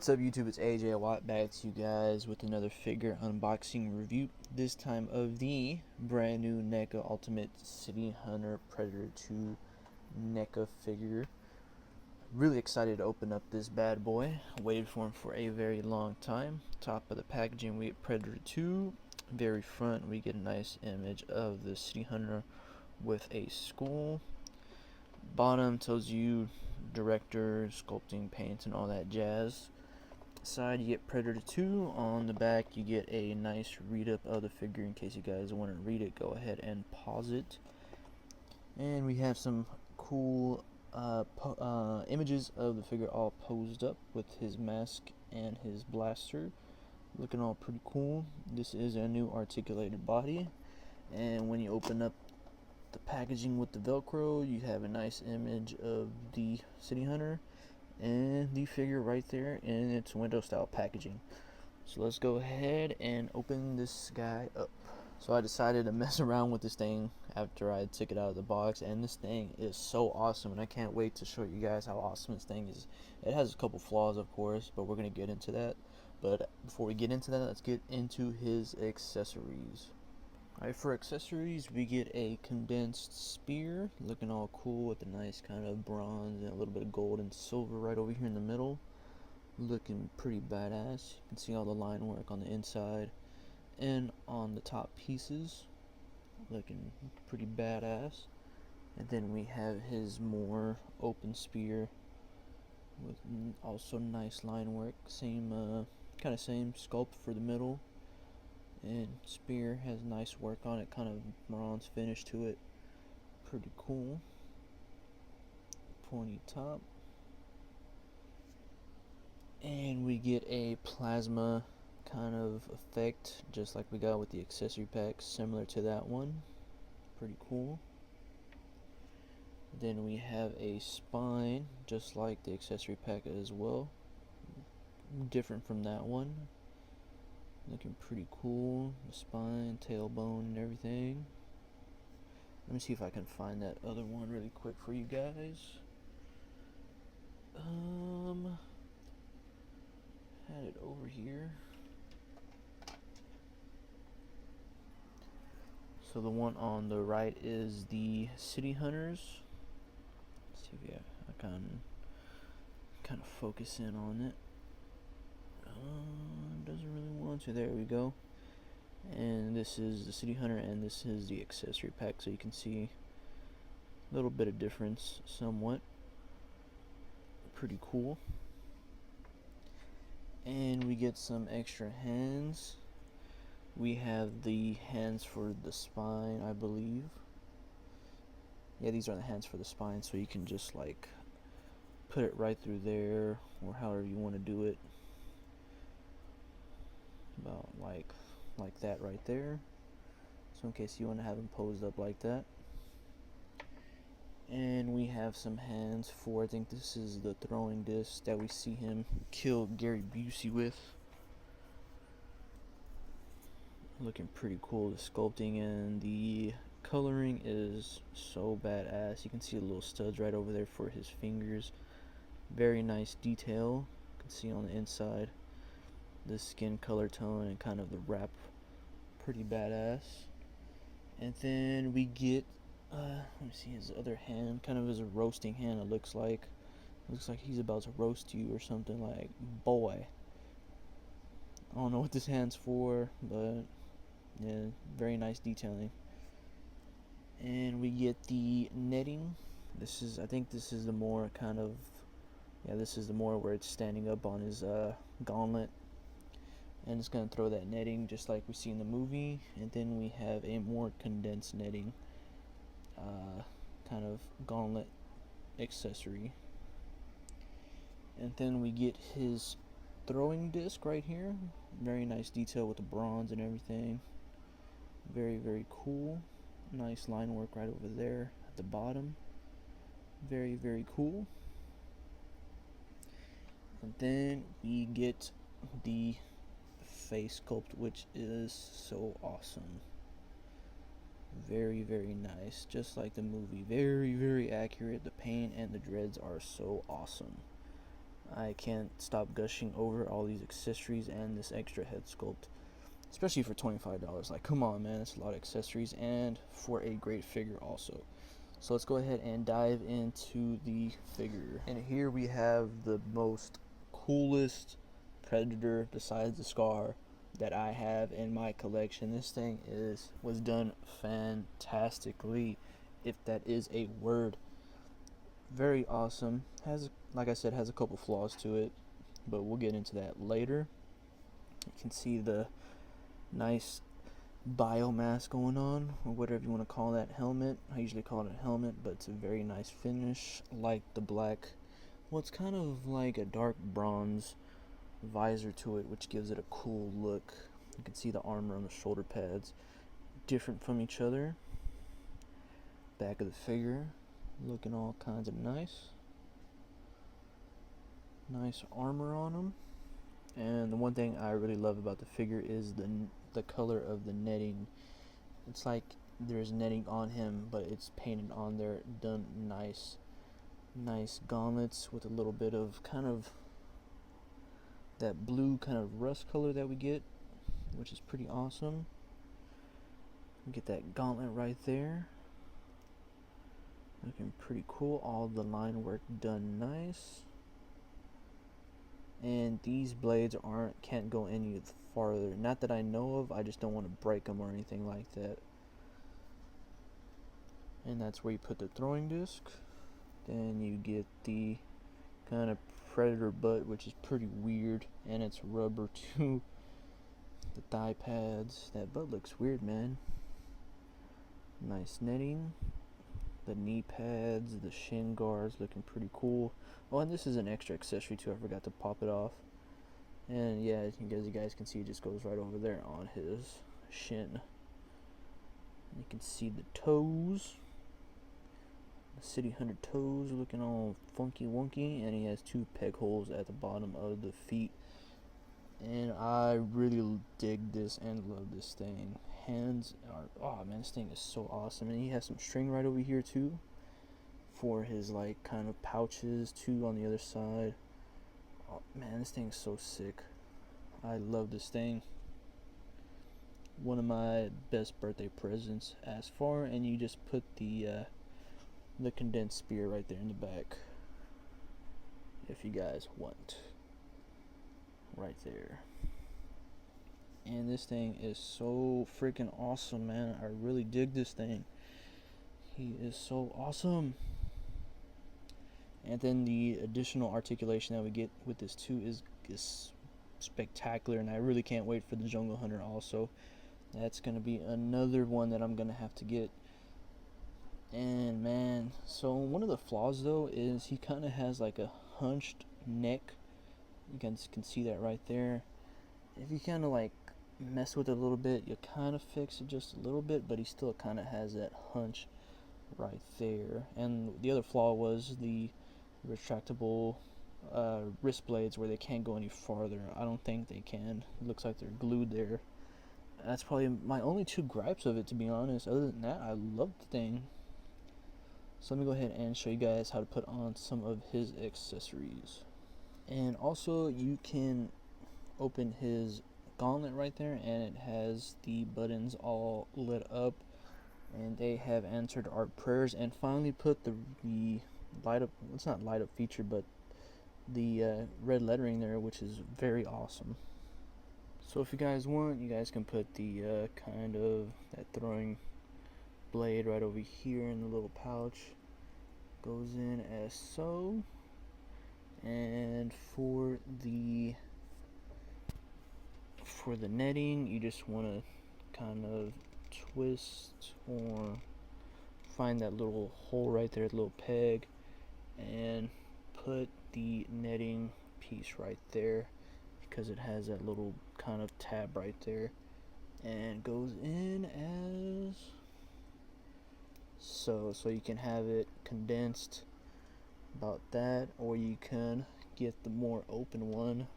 What's up YouTube, it's AJ Watt back to you guys with another figure unboxing review, this time of the brand new NECA Ultimate City Hunter Predator 2 NECA figure. Really excited to open up this bad boy. Waited for him for a very long time. Top of the packaging we get Predator 2. Very front we get a nice image of the City Hunter with a skull. Bottom tells you director, sculpting, paints, and all that jazz. Side you get Predator 2. On the back you get a nice read up of the figure. In case you guys want to read it, go ahead and pause it. And we have some cool images of the figure all posed up with his mask and his blaster, looking all pretty cool. This is a new articulated body, and when you open up the packaging with the Velcro, you have a nice image of the City Hunter and the figure right there in its window style packaging. So let's go ahead and open this guy up. So I decided to mess around with this thing after I took it out of the box, and this thing is so awesome, and I can't wait to show you guys how awesome this thing is. It has a couple flaws, of course, but we're gonna get into that. But before we get into that, let's get into his accessories. Alright, for accessories we get a condensed spear, looking all cool with a nice kind of bronze and a little bit of gold and silver right over here in the middle. Looking pretty badass. You can see all the line work on the inside and on the top pieces. Looking pretty badass. And then we have his more open spear with also nice line work. Same same sculpt for the middle. And spear has nice work on it, kind of bronze finish to it. Pretty cool. Pointy top. And we get a plasma kind of effect, just like we got with the accessory pack, similar to that one. Pretty cool. Then we have a spine, just like the accessory pack as well. Different from that one. Looking pretty cool. The spine, tailbone, and everything. Let me see if I can find that other one really quick for you guys. Had it over here. So the one on the right is the City Hunters. Let's see if I can kind of focus in on it. Doesn't really want to. There we go. And this is the City Hunter, and this is the accessory pack, so you can see a little bit of difference somewhat. Pretty cool. And we get some extra hands. We have the hands for the spine, I believe. Yeah, these are the hands for the spine, so you can just like put it right through there, or however you want to do it. About like that right there. So in case you want to have them posed up like that. And we have some hands for, I think this is the throwing disc that we see him kill Gary Busey with. Looking pretty cool. The sculpting and the coloring is so badass. You can see the little studs right over there for his fingers. Very nice detail. You can see on the inside the skin color tone and kind of the wrap. Pretty badass. And then we get let me see his other hand, kind of as a roasting hand. It looks like he's about to roast you or something. Like, boy, I don't know what this hand's for, but yeah, very nice detailing. And we get the netting. I think this is the more kind of, yeah, this is the more where it's standing up on his gauntlet, and it's gonna throw that netting just like we see in the movie. And then we have a more condensed netting kind of gauntlet accessory. And then we get his throwing disc right here. Very nice detail with the bronze and everything. Very cool. Nice line work right over there at the bottom. Very cool. And then we get the face sculpt, which is so awesome. Very nice, just like the movie. Very accurate. The paint and the dreads are so awesome. I can't stop gushing over all these accessories and this extra head sculpt, especially for $25. Like, come on, man, that's a lot of accessories and for a great figure also. So let's go ahead and dive into the figure. And here we have the most coolest Predator besides the Scar that I have in my collection. This thing was done fantastically, if that is a word. Very awesome. Has, like I said, has a couple flaws to it, but we'll get into that later. You can see the nice biomass going on, or whatever you want to call that helmet. I usually call it a helmet, but it's a very nice finish. Like the black, well, it's kind of like a dark bronze visor to it, which gives it a cool look. You can see the armor on the shoulder pads, different from each other. Back of the figure, looking all kinds of nice. Nice armor on them. And the one thing I really love about the figure is the color of the netting. It's like there's netting on him, but it's painted on there, done nice. Nice gauntlets with a little bit of kind of that blue kind of rust color that we get, which is pretty awesome. Get that gauntlet right there. Looking pretty cool. All the line work done nice. And these blades can't go any farther. Not that I know of, I just don't want to break them or anything like that. And that's where you put the throwing disc. Then you get the kind of Predator butt, which is pretty weird, and it's rubber too. The thigh pads, that butt looks weird, man. Nice netting. The knee pads, the shin guards looking pretty cool. Oh, and this is an extra accessory too, I forgot to pop it off. And yeah, as you guys can see, it just goes right over there on his shin. You can see the toes. The City Hunter toes looking all funky wonky, and he has 2 peg holes at the bottom of the feet. And I really dig this and love this thing. Hands are, oh man, this thing is so awesome. And he has some string right over here too, for his like kind of pouches too on the other side. Oh man, this thing is so sick. I love this thing. One of my best birthday presents as far. And you just put the condensed spear right there in the back, if you guys want. Right there. And this thing is so freaking awesome, man. I really dig this thing. He is so awesome. And then the additional articulation that we get with this too is spectacular, and I really can't wait for the Jungle Hunter also. That's gonna be another one that I'm gonna have to get. And man, so one of the flaws though is he kind of has like a hunched neck. You guys can see that right there. If you kind of like mess with it a little bit, you kind of fix it just a little bit, but he still kind of has that hunch right there. And the other flaw was the retractable wrist blades, where they can't go any farther. I don't think they can. It looks like they're glued there. That's probably my only 2 gripes of it, to be honest. Other than that, I love the thing. So let me go ahead and show you guys how to put on some of his accessories. And also, you can open his gauntlet right there, and it has the buttons all lit up, and they have answered our prayers and finally put the light up, it's not light up feature, but the red lettering there, which is very awesome. So if you guys want, you guys can put the kind of that throwing blade right over here in the little pouch. Goes in as so. And for the netting, you just want to kind of twist or find that little hole right there, the little peg, and put the netting piece right there, because it has that little kind of tab right there, and goes in as so. So you can have it condensed about that, or you can get the more open one,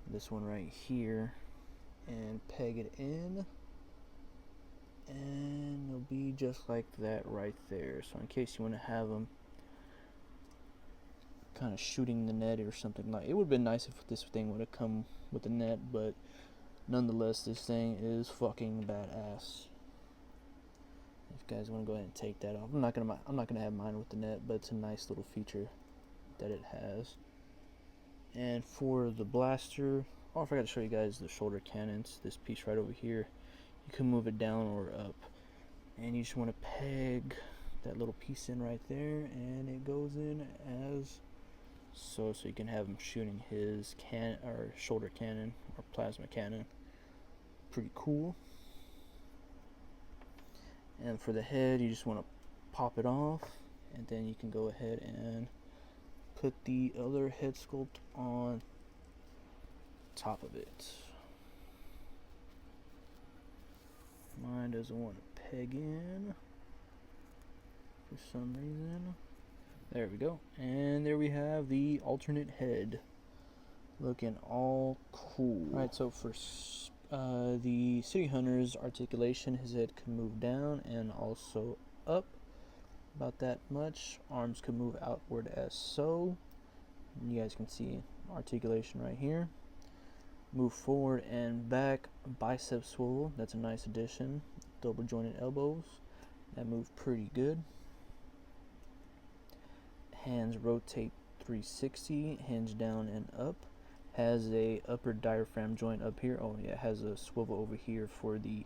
this one right here, and peg it in, and it'll be just like that right there. So in case you want to have them kind of shooting the net or something. Like, it would have been nice if this thing would have come with a net, but nonetheless, this thing is fucking badass. If you guys want to go ahead and take that off, I'm not gonna have mine with the net, but it's a nice little feature that it has. And for the blaster, oh, I forgot to show you guys the shoulder cannons. This piece right over here, you can move it down or up, and you just want to peg that little piece in right there, and it goes in as so you can have him shooting his shoulder cannon or plasma cannon. Pretty cool. And for the head, you just want to pop it off, and then you can go ahead and put the other head sculpt on top of it. Mine doesn't want to peg in for some reason. There we go. And there we have the alternate head, looking all cool. Alright, so for the City Hunter's articulation, his head can move down and also up, about that much. Arms can move outward as so. And you guys can see articulation right here. Move forward and back, bicep swivel, that's a nice addition. Double jointed elbows, that move pretty good. Hands rotate 360, hinge down and up. Has a upper diaphragm joint up here. Oh yeah, has a swivel over here for the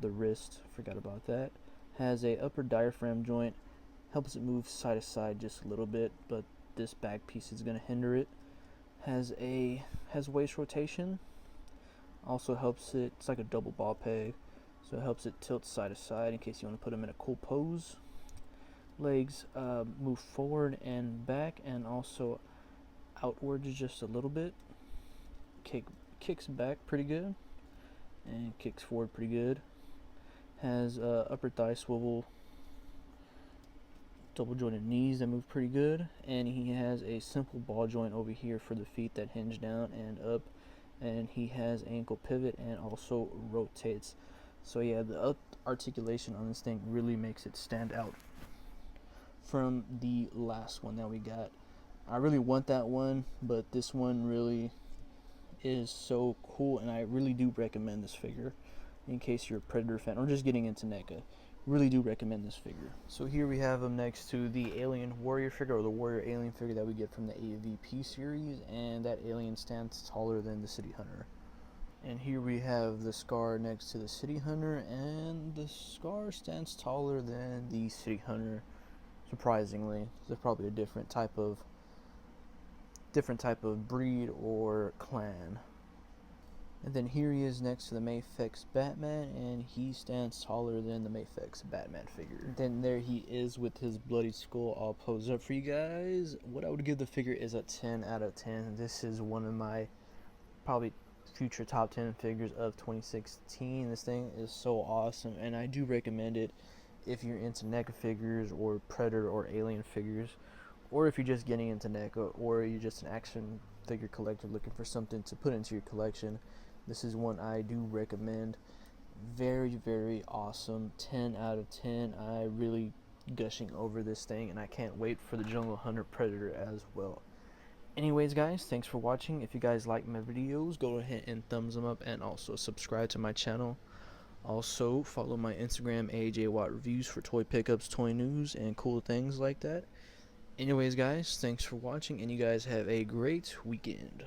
wrist. Forgot about that. Has a upper diaphragm joint, helps it move side to side just a little bit, but this back piece is going to hinder it. Has waist rotation. Also helps it. It's like a double ball peg, so it helps it tilt side to side in case you want to put them in a cool pose. Legs move forward and back, and also outwards just a little bit. Kicks back pretty good, and kicks forward pretty good. Has upper thigh swivel, double jointed knees that move pretty good, and he has a simple ball joint over here for the feet that hinge down and up, and he has ankle pivot and also rotates. So yeah, the articulation on this thing really makes it stand out from the last one that we got. I really want that one, but this one really is so cool, and I really do recommend this figure in case you're a Predator fan or just getting into NECA. Really do recommend this figure. So here we have him next to the Alien Warrior figure, or the Warrior Alien figure that we get from the AVP series, and that alien stands taller than the City Hunter. And here we have the Scar next to the City Hunter, and the Scar stands taller than the City Hunter. Surprisingly, there's probably a different type of breed or clan. And then here he is next to the Mafex Batman, and he stands taller than the Mafex Batman figure. Then there he is with his bloody skull all posed up for you guys. What I would give the figure is a 10 out of 10. This is one of my probably future top 10 figures of 2016. This thing is so awesome, and I do recommend it if you're into NECA figures or Predator or Alien figures, or if you're just getting into NECA, or you're just an action figure collector looking for something to put into your collection. This is one I do recommend. Very, very awesome. 10 out of 10. I really gushing over this thing, and I can't wait for the Jungle Hunter Predator as well. Anyways, guys, thanks for watching. If you guys like my videos, go ahead and thumbs them up, and also subscribe to my channel. Also, follow my Instagram, AJ Watt Reviews, for toy pickups, toy news, and cool things like that. Anyways, guys, thanks for watching, and you guys have a great weekend.